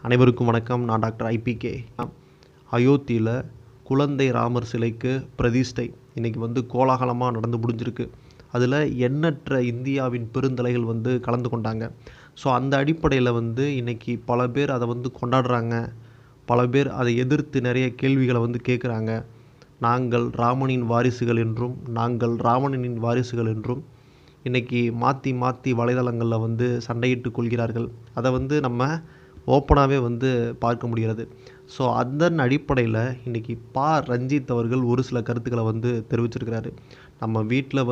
அனைவருக்கும் வணக்கம். நான் டாக்டர் ஐபிகே. அயோத்தியில் குழந்தை ராமர் சிலைக்கு பிரதிஷ்டை இன்றைக்கி கோலாகலமாக நடந்து முடிஞ்சிருக்கு. அதில் எண்ணற்ற இந்தியாவின் பெருந்தலைகள் கலந்து கொண்டாங்க. ஸோ அந்த அடிப்படையில் இன்றைக்கி பல பேர் அதை கொண்டாடுறாங்க. பல பேர் அதை எதிர்த்து நிறைய கேள்விகளை கேட்குறாங்க. நாங்கள் ராமனின் வாரிசுகள் என்றும் நாங்கள் ராவணனின் வாரிசுகள் என்றும் இன்றைக்கி மாற்றி மாற்றி வலைதளங்களில் சண்டையிட்டு கொள்கிறார்கள். அதை நம்ம ஓப்பனாகவே பார்க்க முடிகிறது. ஸோ அதன் அடிப்படையில் இன்றைக்கி ரஞ்சித் அவர்கள் ஒரு சில கருத்துக்களை தெரிவிச்சிருக்கிறாரு. நம்ம வீட்டில்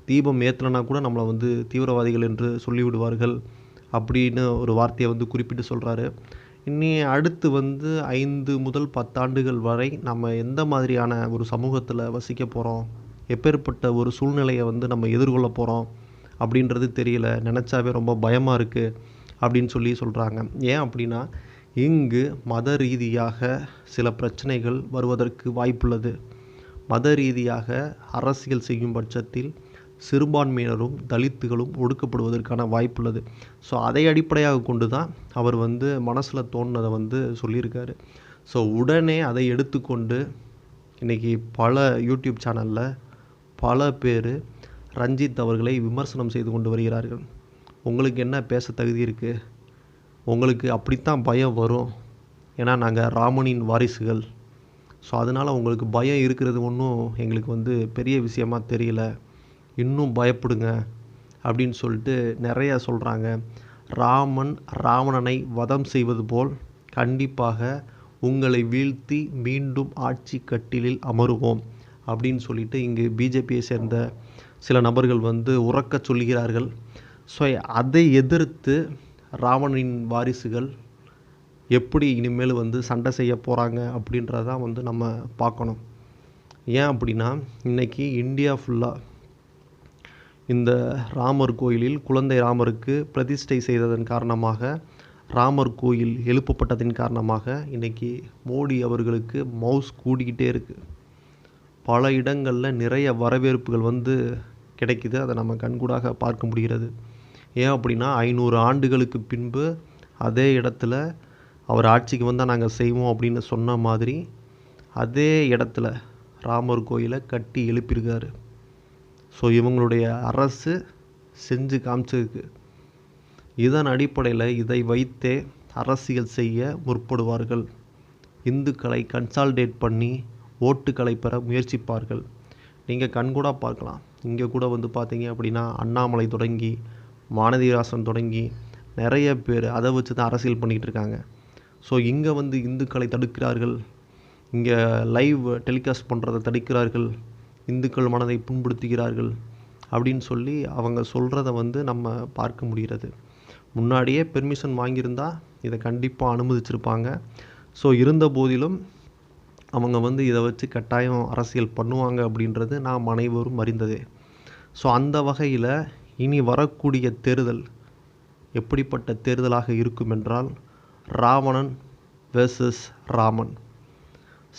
தீபம் ஏற்றலைனா கூட நம்மளை தீவிரவாதிகள் என்று சொல்லிவிடுவார்கள் அப்படின்னு ஒரு வார்த்தையை குறிப்பிட்டு சொல்கிறாரு. இனி அடுத்து 5 முதல் 10 ஆண்டுகள் வரை நம்ம எந்த மாதிரியான ஒரு சமூகத்தில் வசிக்க போகிறோம், எப்பேற்பட்ட ஒரு சூழ்நிலையை நம்ம எதிர்கொள்ள போகிறோம் அப்படின்றது தெரியல. நினச்சாவே ரொம்ப பயமாக இருக்குது அப்படின்னு சொல்கிறாங்க. ஏன் அப்படின்னா, இங்கு மத ரீதியாக சில பிரச்சனைகள் வருவதற்கு வாய்ப்புள்ளது. மத ரீதியாக அரசியல் செய்யும் பட்சத்தில் சிறுபான்மையினரும் தலித்துகளும் ஒடுக்கப்படுவதற்கான வாய்ப்புள்ளது. ஸோ அதை அடிப்படையாக கொண்டு தான் அவர் மனசில் தோணுனதை சொல்லியிருக்காரு. ஸோ உடனே அதை எடுத்துக்கொண்டு இன்றைக்கி பல யூடியூப் சேனலில் பல பேர் ரஞ்சித் அவர்களை விமர்சனம் செய்து கொண்டு வருகிறார்கள். உங்களுக்கு என்ன பேச தகுதி இருக்குது? உங்களுக்கு அப்படித்தான் பயம் வரும். ஏன்னா நாங்கள் ராமனின் வாரிசுகள். ஸோ அதனால் உங்களுக்கு பயம் இருக்கிறது ஒன்றும் எங்களுக்கு பெரிய விஷயமாக தெரியல. இன்னும் பயப்படுங்க அப்படின்னு சொல்லிட்டு நிறையா சொல்கிறாங்க. ராமன் ராவணனை வதம் செய்வது போல் கண்டிப்பாக உங்களை வீழ்த்தி மீண்டும் ஆட்சி கட்டிலில் அமருவோம் அப்படின்னு சொல்லிட்டு இங்கு பிஜேபியை சேர்ந்த சில நபர்கள் உறக்க சொல்கிறார்கள். ஸோ அதை எதிர்த்து ராவணனின் வாரிசுகள் எப்படி இனிமேல் சண்டை செய்ய போகிறாங்க அப்படின்றதான் நம்ம பார்க்கணும். ஏன் அப்படின்னா, இன்றைக்கி இந்தியா ஃபுல்லாக இந்த ராமர் கோயிலில் குழந்தை ராமருக்கு பிரதிஷ்டை செய்ததன் காரணமாக, ராமர் கோயில் எழுப்பப்பட்டதின் காரணமாக இன்றைக்கி மோடி அவர்களுக்கு மவுஸ் கூடிக்கிட்டே இருக்குது. பல இடங்களில் நிறைய வரவேற்புகள் கிடைக்குது. அதை நம்ம கண்கூடாக பார்க்க முடிகிறது. ஏன் அப்படின்னா, 500 ஆண்டுகளுக்கு பின்பு அதே இடத்துல அவர் ஆட்சிக்கு வந்தால் நாங்கள் செய்வோம் அப்படின்னு சொன்ன மாதிரி அதே இடத்துல ராமர் கோயிலை கட்டி எழுப்பியிருக்காரு. ஸோ இவங்களுடைய அரசு செஞ்சு காமிச்சிருக்கு. இதன் அடிப்படையில் இதை வைத்தே அரசியல் செய்ய முற்படுவார்கள். இந்துக்களை கன்சால்டேட் பண்ணி ஓட்டுக்களை பெற முயற்சிப்பார்கள். நீங்கள் கண்கூட பார்க்கலாம். இங்கே கூட பார்த்தீங்க அப்படின்னா, அண்ணாமலை தொடங்கி வானதிராசன் தொடங்கி நிறைய பேர் அதை வச்சு தான் அரசியல் பண்ணிக்கிட்டு இருக்காங்க. ஸோ இங்கே இந்துக்களை தடுக்கிறார்கள், இங்கே லைவ் டெலிகாஸ்ட் பண்ணுறதை தடுக்கிறார்கள், இந்துக்கள் மனதை புண்படுத்துகிறார்கள் அப்படின்னு சொல்லி அவங்க சொல்கிறத நம்ம பார்க்க முடிகிறது. முன்னாடியே பெர்மிஷன் வாங்கியிருந்தால் இதை கண்டிப்பாக அனுமதிச்சிருப்பாங்க. ஸோ இருந்த போதிலும் அவங்க இதை வச்சு கட்டாயம் அரசியல் பண்ணுவாங்க அப்படின்றது நாம் அனைவரும் அறிந்ததே. ஸோ அந்த வகையில் இனி வரக்கூடிய தேர்தல் எப்படிப்பட்ட தேர்தலாக இருக்கும் என்றால், ராவணன் வெர்சஸ் ராமன்,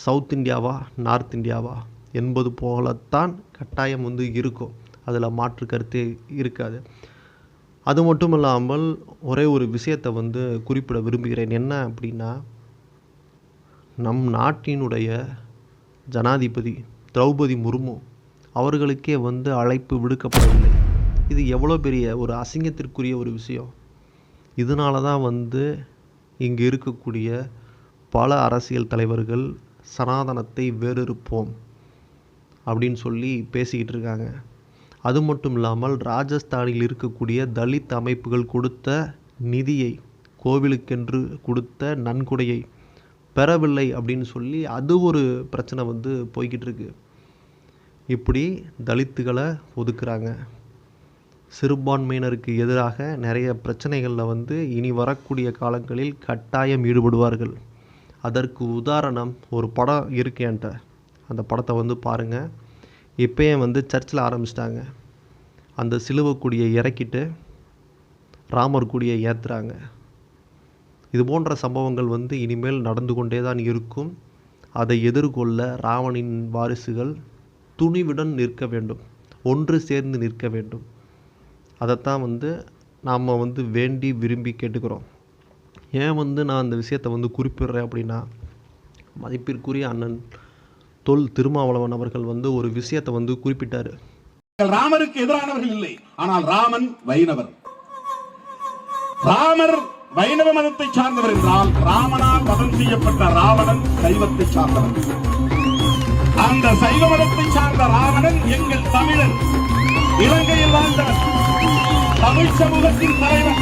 சவுத் இந்தியாவா நார்த் இந்தியாவா என்பது போலத்தான் கட்டாயம் இருக்கும். அதில் மாற்று கருத்தே இருக்காது. அது மட்டும் இல்லாமல் ஒரே ஒரு விஷயத்தை குறிப்பிட விரும்புகிறேன். என்ன அப்படின்னா, நம் நாட்டினுடைய ஜனாதிபதி திரௌபதி முர்மு அவர்களுக்கே அழைப்பு விடுக்கப்படவில்லை. இது எவ்வளோ பெரிய ஒரு அசிங்கத்திற்குரிய ஒரு விஷயம். இதனால தான் இங்கு இருக்கக்கூடிய பல அரசியல் தலைவர்கள் சனாதனத்தை வேறறுப்போம் அப்படின்னு சொல்லி பேசிக்கிட்டு இருக்காங்க. அது மட்டும் இல்லாமல் ராஜஸ்தானில் இருக்கக்கூடிய தலித் அமைப்புகள் கொடுத்த நிதியை, கோவிலுக்கென்று கொடுத்த நன்கொடையை பெறவில்லை அப்படின்னு சொல்லி அது ஒரு பிரச்சனை போய்கிட்டு இருக்கு. இப்படி தலித்துகளை ஒதுக்குறாங்க. சிறுபான்மையினருக்கு எதிராக நிறைய பிரச்சனைகளில் இனி வரக்கூடிய காலங்களில் கட்டாயம் ஈடுபடுவார்கள். அதற்கு உதாரணம் ஒரு படம் இருக்கேன்ட்ட. அந்த படத்தை பாருங்கள். இப்போயே சர்ச்சில் ஆரம்பிச்சிட்டாங்க. அந்த சிலுவை கொடியை இறக்கிட்டு ராமர் கொடியை ஏற்றுறாங்க. இது போன்ற சம்பவங்கள் இனிமேல் நடந்து கொண்டே தான் இருக்கும். அதை எதிர்கொள்ள ராவணின் வாரிசுகள் துணிவுடன் நிற்க வேண்டும், ஒன்று சேர்ந்து நிற்க வேண்டும். அதைத்தான் நாம் வேண்டி விரும்பி கேட்டுக்கிறோம். ஏன் நான் அந்த விஷயத்தை குறிப்பிடுறேன் அப்படின்னா, மதிப்பிற்குரிய அண்ணன் தொல் திருமாவளவன் அவர்கள் ஒரு விஷயத்தை குறிப்பிட்டார். ராமருக்கு எதிரானவர்கள் இல்லை, ஆனால் ராமன் வைணவர். ராமர் வைணவ மதத்தை சார்ந்தவர் என்றால் ராமனால் வதம் செய்யப்பட்ட ராவணன் சைவத்தை சார்ந்தவர். அந்த சைவ மதத்தை சார்ந்த ராவணன் எங்கள் தமிழன், இலங்கையில் வாழ்ந்தவர், தமிழ் சமூகத்தின் தலைவர்,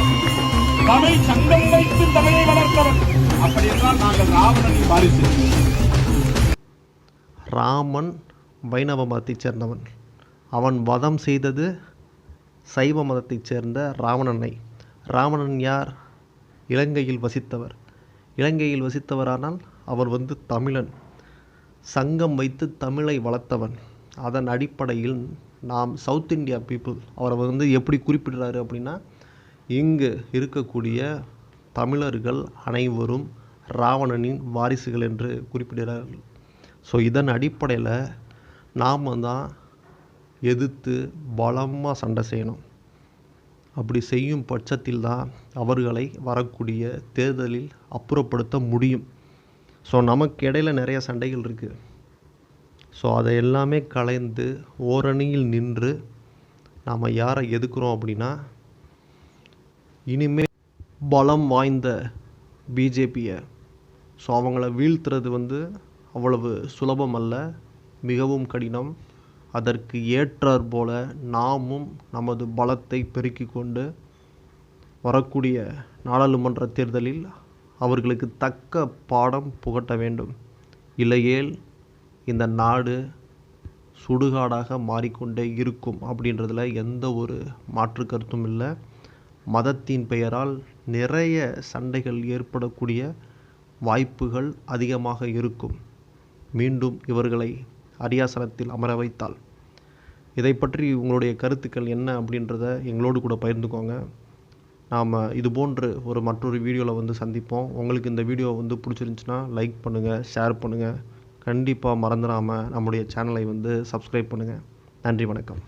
தமிழ் சங்கம் வைத்து தமிழை வளர்த்தவர். அப்படி என்றால் நாங்கள் ராவணனின் வாரிசு. ராமன் வைணவ மதத்தைச் சேர்ந்தவன். அவன் வதம் செய்தது சைவ மதத்தைச் சேர்ந்த ராவணனை. ராவணன் யார்? இலங்கையில் வசித்தவர். இலங்கையில் வசித்தவரானால் அவர் தமிழன், சங்கம் வைத்து தமிழை வளர்த்தவன். அதன் அடிப்படையில் நாம் சவுத் இந்தியா பீப்புள் அவரை எப்படி குறிப்பிடுறாரு அப்படின்னா, இங்கு இருக்கக்கூடிய தமிழர்கள் அனைவரும் ராவணனின் வாரிசுகள் என்று குறிப்பிடுகிறார்கள். ஸோ இதன் அடிப்படையில் நாம் தான் எதிர்த்து பலமாக சண்டை செய்யணும். அப்படி செய்யும் பட்சத்தில் தான் அவர்களை வரக்கூடிய தேர்தலில் அப்புறப்படுத்த முடியும். ஸோ நமக்கு இடையில நிறைய சண்டைகள் இருக்குது. ஸோ அதை எல்லாமே கலைந்து ஓரணியில் நின்று நாம் யாரை எதுக்குறோம் அப்படின்னா, இனிமேல் பலம் வாய்ந்த பிஜேபியை, ஸோ அவங்கள வீழ்த்துறது அவ்வளவு சுலபம் அல்ல, மிகவும் கடினம். அதற்கு ஏற்றாற் போல நாமும் நமது பலத்தை பெருக்கிக் கொண்டு வரக்கூடிய நாடாளுமன்ற தேர்தலில் அவர்களுக்கு தக்க பாடம் புகட்ட வேண்டும். இல்லையேல் இந்த நாடு சுடுகாடாக மாறிக்கொண்டே இருக்கும் அப்படின்றதுல எந்த ஒரு மாற்று கருத்தும் இல்லை. மதத்தின் பெயரால் நிறைய சண்டைகள் ஏற்படக்கூடிய வாய்ப்புகள் அதிகமாக இருக்கும். மீண்டும் இவர்களை அரியாசனத்தில் அமர வைத்தால். இதை பற்றி உங்களுடைய கருத்துக்கள் என்ன அப்படின்றத எங்களோடு கூட பகிர்ந்துக்கோங்க. நாம் இது போன்று மற்றொரு வீடியோவில் சந்திப்போம். உங்களுக்கு இந்த வீடியோ பிடிச்சிருந்துச்சுன்னா லைக் பண்ணுங்கள், ஷேர் பண்ணுங்கள். கண்டிப்பாக மறந்துடாமல் நம்முடைய சேனலை சப்ஸ்கிரைப் பண்ணுங்கள். நன்றி, வணக்கம்.